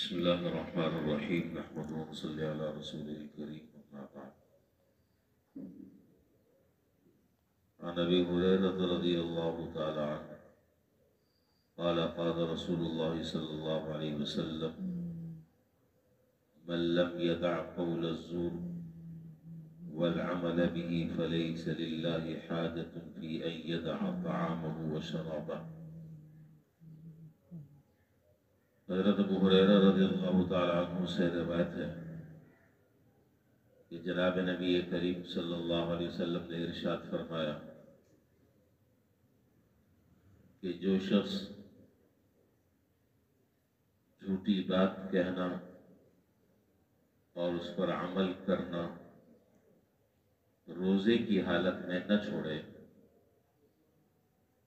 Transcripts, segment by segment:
بسم الله الرحمن الرحيم نحمده ونصلي على رسوله الكريم أما بعد. عن أبي هريرة رضي الله تعالى عنه قال قال رسول الله صلى الله عليه وسلم من لم يدع قول الزور والعمل به فليس لله حاجة في أن يدع طعامه وشرابه. حضرت ابو ہریرہ رضی اللہ تعالی عنہ سے روایت ہے کہ جناب نبی کریم صلی اللہ علیہ وسلم نے ارشاد فرمایا کہ جو شخص جھوٹی بات کہنا اور اس پر عمل کرنا روزے کی حالت میں نہ چھوڑے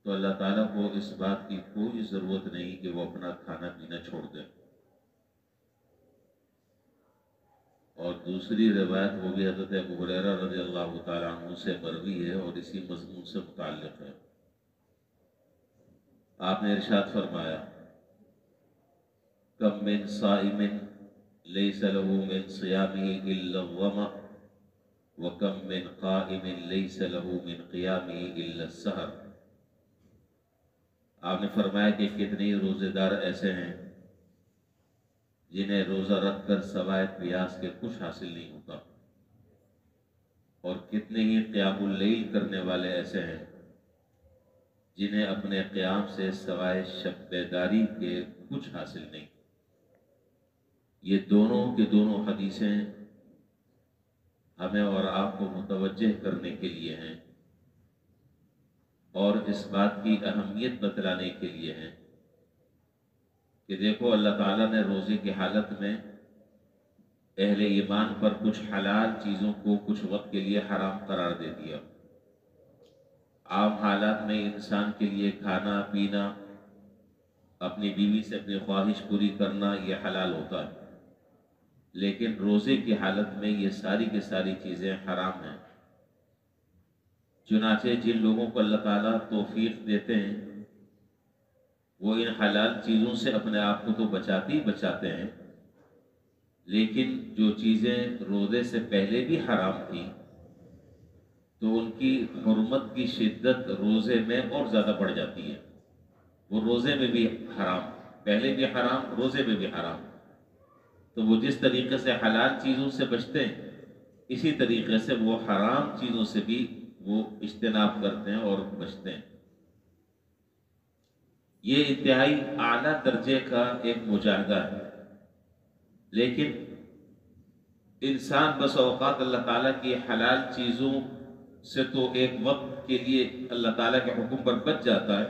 تو اللہ تعالیٰ کو اس بات کی کوئی ضرورت نہیں کہ وہ اپنا کھانا پینا چھوڑ دے. اور دوسری روایت وہ بھی حضرت ابو ہریرہ رضی اللہ تعالیٰ عنہ سے مروی ہے اور اسی مضمون سے متعلق ہے. آپ نے ارشاد فرمایا کم من صائم لیس له من صیامه الا الظمأ وکم من قائم لیس له من قیامه الا السحر. آپ نے فرمایا کہ کتنے روزے دار ایسے ہیں جنہیں روزہ رکھ کر سوائے پیاس کے کچھ حاصل نہیں ہوتا، اور کتنے ہی قیام اللیل کرنے والے ایسے ہیں جنہیں اپنے قیام سے سوائے شب بیداری کے کچھ حاصل نہیں. یہ دونوں کے دونوں حدیثیں ہمیں اور آپ کو متوجہ کرنے کے لیے ہیں اور اس بات کی اہمیت بتلانے کے لیے ہیں کہ دیکھو اللہ تعالیٰ نے روزے کی حالت میں اہل ایمان پر کچھ حلال چیزوں کو کچھ وقت کے لیے حرام قرار دے دیا. عام حالات میں انسان کے لیے کھانا پینا، اپنی بیوی سے اپنی خواہش پوری کرنا یہ حلال ہوتا ہے، لیکن روزے کی حالت میں یہ ساری کی ساری چیزیں حرام ہیں. چنانچہ جن لوگوں کو اللہ تعالیٰ توفیق دیتے ہیں وہ ان حلال چیزوں سے اپنے آپ کو تو بچاتے ہیں، لیکن جو چیزیں روزے سے پہلے بھی حرام تھیں تو ان کی حرمت کی شدت روزے میں اور زیادہ بڑھ جاتی ہے. وہ روزے میں بھی حرام، پہلے بھی حرام، روزے میں بھی حرام. تو وہ جس طریقے سے حلال چیزوں سے بچتے ہیں اسی طریقے سے وہ حرام چیزوں سے بھی وہ اجتناب کرتے ہیں اور بچتے ہیں. یہ انتہائی اعلیٰ درجے کا ایک مجاہدہ ہے، لیکن انسان بس اوقات اللہ تعالیٰ کی حلال چیزوں سے تو ایک وقت کے لیے اللہ تعالیٰ کے حکم پر بچ جاتا ہے،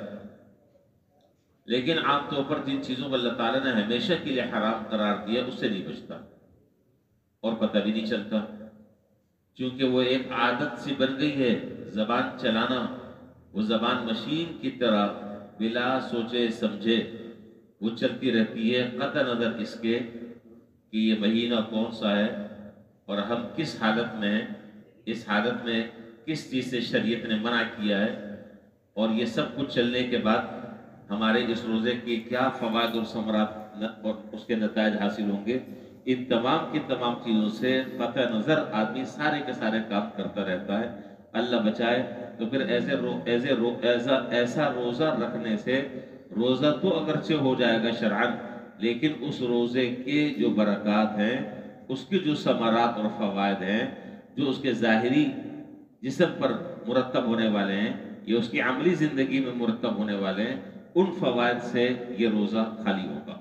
لیکن عام طور پر جن چیزوں کو اللہ تعالیٰ نے ہمیشہ کے لیے حرام قرار دیا اس سے نہیں بچتا اور پتہ بھی نہیں چلتا، کیونکہ وہ ایک عادت سی بن گئی ہے. زبان چلانا وہ زبان مشین کی طرح بلا سوچے سمجھے وہ چلتی رہتی ہے، قطع نظر اس کے کہ یہ مہینہ کون سا ہے اور ہم کس حالت میں ہیں، اس حالت میں کس چیز سے شریعت نے منع کیا ہے، اور یہ سب کچھ چلنے کے بعد ہمارے اس روزے کی کیا فوائد اور ثمرات اور اس کے نتائج حاصل ہوں گے. ان تمام کی تمام چیزوں سے قطع نظر آدمی سارے کے سارے کام کرتا رہتا ہے. اللہ بچائے. تو پھر ایسا روزہ رکھنے سے روزہ تو اگرچہ ہو جائے گا شرعاً، لیکن اس روزے کے جو برکات ہیں، اس کے جو ثمرات اور فوائد ہیں، جو اس کے ظاہری جسم پر مرتب ہونے والے ہیں یا اس کی عملی زندگی میں مرتب ہونے والے ہیں، ان فوائد سے یہ روزہ خالی ہوگا.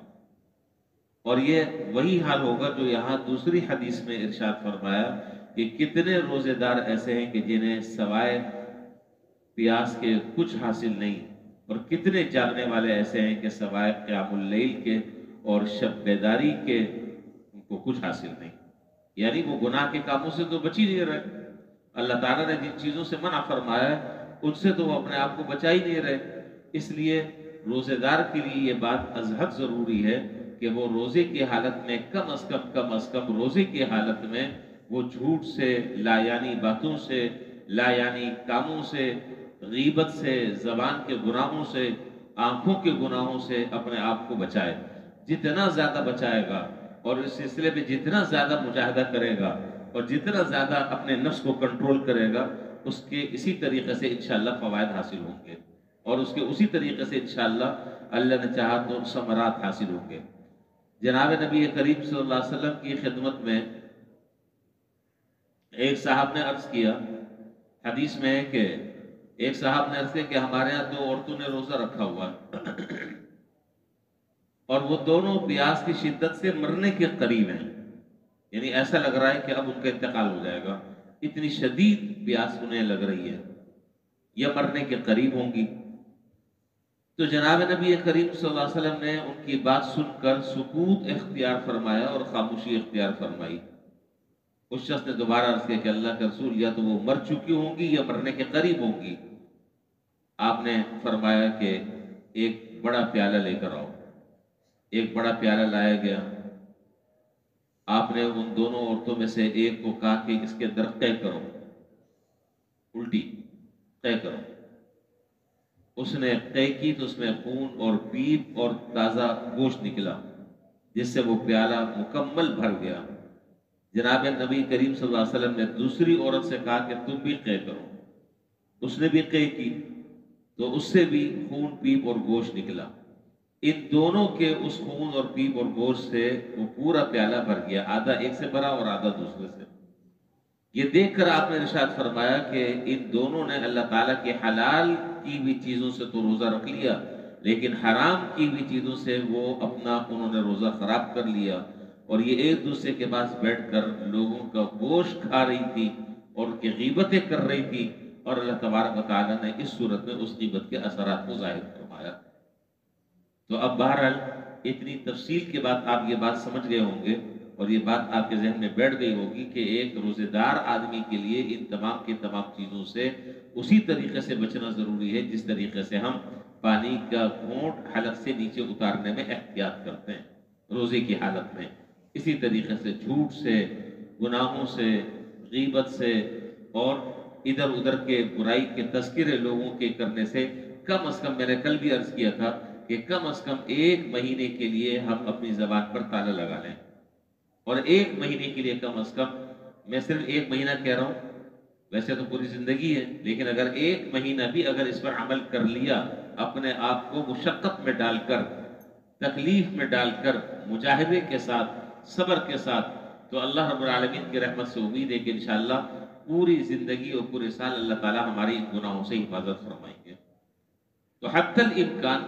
اور یہ وہی حال ہوگا جو یہاں دوسری حدیث میں ارشاد فرمایا کہ کتنے روزے دار ایسے ہیں کہ جنہیں سوائے پیاس کے کچھ حاصل نہیں، اور کتنے جاگنے والے ایسے ہیں کہ سوائے قیام اللیل کے اور شب بیداری کے ان کو کچھ حاصل نہیں. یعنی وہ گناہ کے کاموں سے تو بچ ہی نہیں رہے. اللہ تعالیٰ نے جن چیزوں سے منع فرمایا ہے ان سے تو وہ اپنے آپ کو بچا ہی نہیں رہے. اس لیے روزے دار کے لیے یہ بات ازحد ضروری ہے کہ وہ روزے کی حالت میں کم از کم روزے کی حالت میں وہ جھوٹ سے، لا یعنی باتوں سے، لا یعنی کاموں سے، غیبت سے، زبان کے گناہوں سے، آنکھوں کے گناہوں سے اپنے آپ کو بچائے. جتنا زیادہ بچائے گا اور اس سلسلے میں جتنا زیادہ مجاہدہ کرے گا اور جتنا زیادہ اپنے نفس کو کنٹرول کرے گا، اس کے اسی طریقے سے انشاءاللہ فوائد حاصل ہوں گے، اور اس کے اسی طریقے سے انشاءاللہ اللہ نے چاہا تو ثمرات حاصل ہوں گے۔ جناب نبی کریم صلی اللہ علیہ وسلم کی خدمت میں ایک صاحب نے عرض کیا، حدیث میں ہے کہ ایک صاحب نے عرض کیا کہ ہمارے ہاں دو عورتوں نے روزہ رکھا ہوا ہے اور وہ دونوں پیاس کی شدت سے مرنے کے قریب ہیں، یعنی ایسا لگ رہا ہے کہ اب ان کا انتقال ہو جائے گا، اتنی شدید پیاس انہیں لگ رہی ہے یا مرنے کے قریب ہوں گی۔ تو جناب نبی کریم صلی اللہ علیہ وسلم نے ان کی بات سن کر سکوت اختیار فرمایا اور خاموشی اختیار فرمائی۔ اس شخص نے دوبارہ عرض کیا کہ اللہ کے رسول، یا تو وہ مر چکی ہوں گی یا مرنے کے قریب ہوں گی۔ آپ نے فرمایا کہ ایک بڑا پیالہ لے کر آؤ۔ ایک بڑا پیالہ لایا گیا۔ آپ نے ان دونوں عورتوں میں سے ایک کو کہا کہ اس کے اندر قے کرو، الٹی قے کرو۔ اس نے قے کی تو اس میں خون اور پیپ اور تازہ گوشت نکلا، جس سے وہ پیالہ مکمل بھر گیا۔ جناب نبی کریم صلی اللہ علیہ وسلم نے دوسری عورت سے کہا کہ تم بھی قے کرو۔ اس نے بھی قے کی تو اس سے بھی خون پیپ اور گوشت نکلا۔ ان دونوں کے اس خون اور پیپ اور گوشت سے وہ پورا پیالہ بھر گیا، آدھا ایک سے بھرا اور آدھا دوسرے سے۔ یہ دیکھ کر آپ نے ارشاد فرمایا کہ ان دونوں نے اللہ تعالیٰ کے حلال کی ہوئی چیزوں سے تو روزہ رکھ لیا، لیکن حرام کی ہوئی چیزوں سے وہ اپنا انہوں نے روزہ خراب کر لیا، اور یہ ایک دوسرے کے پاس بیٹھ کر لوگوں کا گوشت کھا رہی تھی اور ان کی غیبتیں کر رہی تھی، اور اللہ تبارک و تعالیٰ نے اس صورت میں اس غیبت کے اثرات کو ظاہر فرمایا۔ تو اب بہرحال اتنی تفصیل کے بعد آپ یہ بات سمجھ گئے ہوں گے اور یہ بات آپ کے ذہن میں بیٹھ گئی ہوگی کہ ایک روزے دار آدمی کے لیے ان تمام کی تمام چیزوں سے اسی طریقے سے بچنا ضروری ہے جس طریقے سے ہم پانی کا گھونٹ حلق سے نیچے اتارنے میں احتیاط کرتے ہیں روزے کی حالت میں۔ اسی طریقے سے جھوٹ سے، گناہوں سے، غیبت سے اور ادھر ادھر کے برائی کے تذکرے لوگوں کے کرنے سے کم از کم، میں نے کل بھی عرض کیا تھا کہ کم از کم 1 مہینے کے لیے ہم اپنی زبان پر تالا لگا لیں، اور 1 مہینے کے لیے کم از کم، میں صرف 1 مہینہ کہہ رہا ہوں، ویسے تو پوری زندگی ہے، لیکن اگر 1 مہینہ بھی اگر اس پر عمل کر لیا، اپنے آپ کو مشقت میں ڈال کر، تکلیف میں ڈال کر، مجاہدے کے ساتھ، صبر کے ساتھ، تو اللہ رب العالمین کی رحمت سے امید ہے کہ انشاءاللہ پوری زندگی اور پورے سال اللہ تعالیٰ ہماری ان گناہوں سے حفاظت فرمائیں گے۔ تو حتی الامکان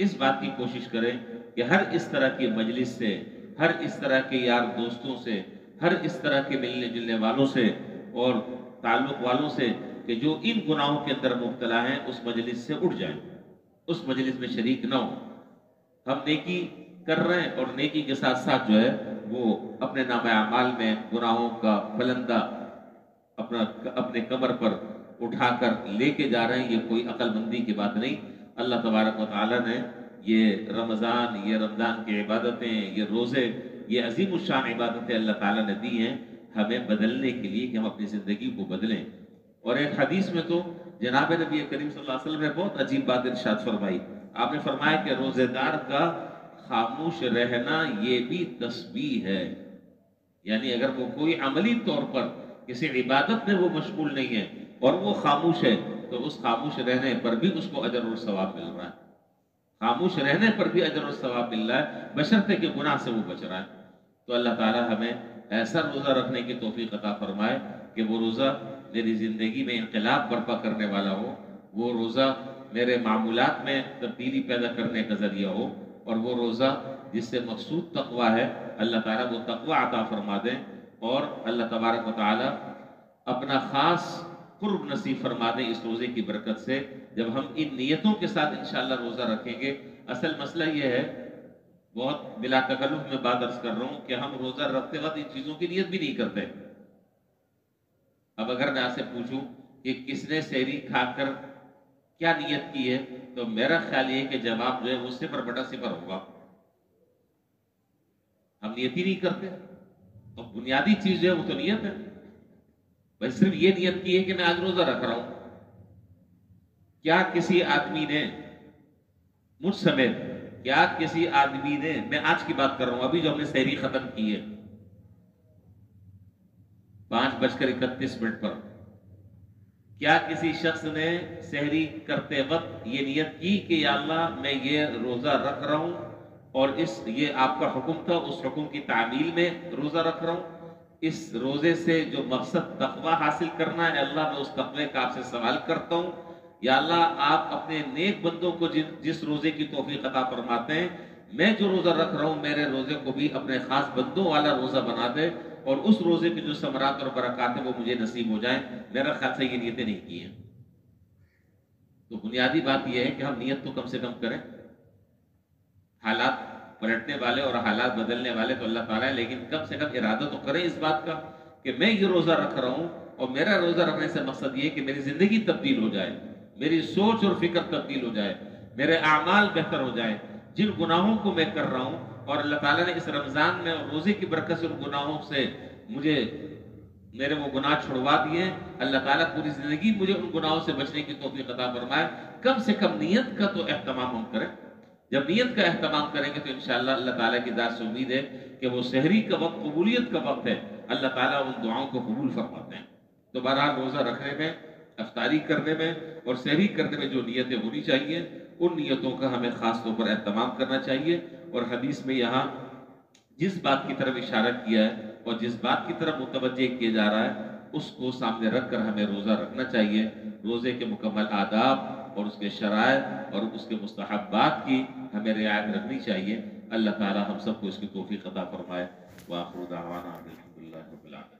اس بات کی کوشش کریں کہ ہر اس طرح کی مجلس سے، ہر اس طرح کے یار دوستوں سے، ہر اس طرح کے ملنے جلنے والوں سے اور تعلق والوں سے کہ جو ان گناہوں کے اندر مبتلا ہیں، اس مجلس سے اٹھ جائیں، اس مجلس میں شریک نہ ہوں۔ ہم نیکی کر رہے ہیں اور نیکی کے ساتھ ساتھ جو ہے وہ اپنے نامہ اعمال میں گناہوں کا بلندہ اپنے کمر پر اٹھا کر لے کے جا رہے ہیں، یہ کوئی عقل مندی کی بات نہیں۔ اللہ تبارک و تعالیٰ نے یہ رمضان، یہ رمضان کی عبادتیں، یہ روزے، یہ عظیم الشان عبادتیں اللہ تعالیٰ نے دی ہیں ہمیں بدلنے کے لیے کہ ہم اپنی زندگی کو بدلیں۔ اور ایک حدیث میں تو جناب نبی کریم صلی اللہ علیہ وسلم نے بہت عجیب بات ارشاد فرمائی۔ آپ نے فرمایا کہ روزے دار کا خاموش رہنا یہ بھی تسبیح ہے، یعنی اگر وہ کوئی عملی طور پر کسی عبادت میں وہ مشغول نہیں ہے اور وہ خاموش ہے، تو اس خاموش رہنے پر بھی اس کو اجر اور ثواب مل رہا ہے، خاموش رہنے پر بھی اجر اور ثواب مل رہا ہے، بشرطے کہ گناہ سے وہ بچ رہا ہے۔ تو اللہ تعالیٰ ہمیں ایسا روزہ رکھنے کی توفیق عطا فرمائے کہ وہ روزہ میری زندگی میں انقلاب برپا کرنے والا ہو، وہ روزہ میرے معمولات میں تبدیلی پیدا کرنے کا ذریعہ ہو، اور وہ روزہ جس سے مقصود تقویٰ ہے، اللہ تعالیٰ وہ تقویٰ عطا فرما دیں، اور اللہ تبارک و تعالیٰ اپنا خاص قرب نصیب فرما دیں اس روزے کی برکت سے، جب ہم ان نیتوں کے ساتھ انشاءاللہ روزہ رکھیں گے۔ اصل مسئلہ یہ ہے، بہت بلا تکلف میں بات عرض کر رہا ہوں کہ ہم روزہ رکھتے وقت ان چیزوں کی نیت بھی نہیں کرتے۔ اب اگر میں آپ سے پوچھوں کہ کس نے سحری کھا کر کیا نیت کی ہے، تو میرا خیال یہ کہ جواب جو ہے وہ 0/0 ہوگا۔ ہم نیت ہی نہیں کرتے، اور بنیادی چیز جو ہے وہ تو نیت ہے۔ بس صرف یہ نیت کی ہے کہ میں آج روزہ رکھ رہا ہوں۔ کیا کسی آدمی نے مجھ سمیت کیا کسی آدمی نے، میں آج کی بات کر رہا ہوں، ابھی جو ہم نے سحری ختم کی ہے 5:31 پر، کیا کسی شخص نے سحری کرتے وقت یہ نیت کی کہ یا اللہ میں یہ روزہ رکھ رہا ہوں اور یہ آپ کا حکم تھا، اس حکم کی تعمیل میں روزہ رکھ رہا ہوں، اس روزے سے جو مقصد تقوی حاصل کرنا ہے، اللہ میں اس تقوی کا آپ سے سوال کرتا ہوں، یا اللہ آپ اپنے نیک بندوں کو جس روزے کی توفیق عطا فرماتے ہیں، میں جو روزہ رکھ رہا ہوں میرے روزے کو بھی اپنے خاص بندوں والا روزہ بنا دے، اور اس روزے کی جو ثمرات اور برکات ہیں وہ مجھے نصیب ہو جائیں۔ میرا خیال سے یہ نیتیں نہیں کی ہیں۔ تو بنیادی بات یہ ہے کہ ہم نیت تو کم سے کم کریں۔ حالات پلٹنے والے اور حالات بدلنے والے تو اللہ تعالیٰ ہے، لیکن کم سے کم ارادہ تو کریں اس بات کا کہ میں یہ روزہ رکھ رہا ہوں، اور میرا روزہ رکھنے سے مقصد یہ ہے کہ میری زندگی تبدیل ہو جائے، میری سوچ اور فکر تبدیل ہو جائے، میرے اعمال بہتر ہو جائے، جن گناہوں کو میں کر رہا ہوں، اور اللہ تعالیٰ نے اس رمضان میں اور روزے کی برکت سے ان گناہوں سے میرے وہ گناہ چھڑوا دیے، اللہ تعالیٰ پوری زندگی مجھے ان گناہوں سے بچنے کی توفیق عطا فرمائے۔ کم سے کم نیت کا تو اہتمام ہم کریں۔ جب نیت کا اہتمام کریں گے تو انشاءاللہ اللہ تعالیٰ کی ذات سے امید ہے کہ وہ سحری کا وقت قبولیت کا وقت ہے، اللہ تعالیٰ ان دعاؤں کو قبول فرماتے ہیں۔ تو بہرحال روزہ رکھنے میں، افطاری کرنے میں اور سحری کرنے میں جو نیتیں ہونی چاہیے، ان نیتوں کا ہمیں خاص طور پر اہتمام کرنا چاہیے۔ اور حدیث میں یہاں جس بات کی طرف اشارہ کیا ہے اور جس بات کی طرف متوجہ کیا جا رہا ہے، اس کو سامنے رکھ کر ہمیں روزہ رکھنا چاہیے۔ روزے کے مکمل آداب اور اس کے شرائط اور اس کے مستحبات کی ہمیں رعایت رکھنی چاہیے۔ اللہ تعالی ہم سب کو اس کی توفیق عطا فرمائے۔ وآخر دعوانا الحمدللہ رب العالمین۔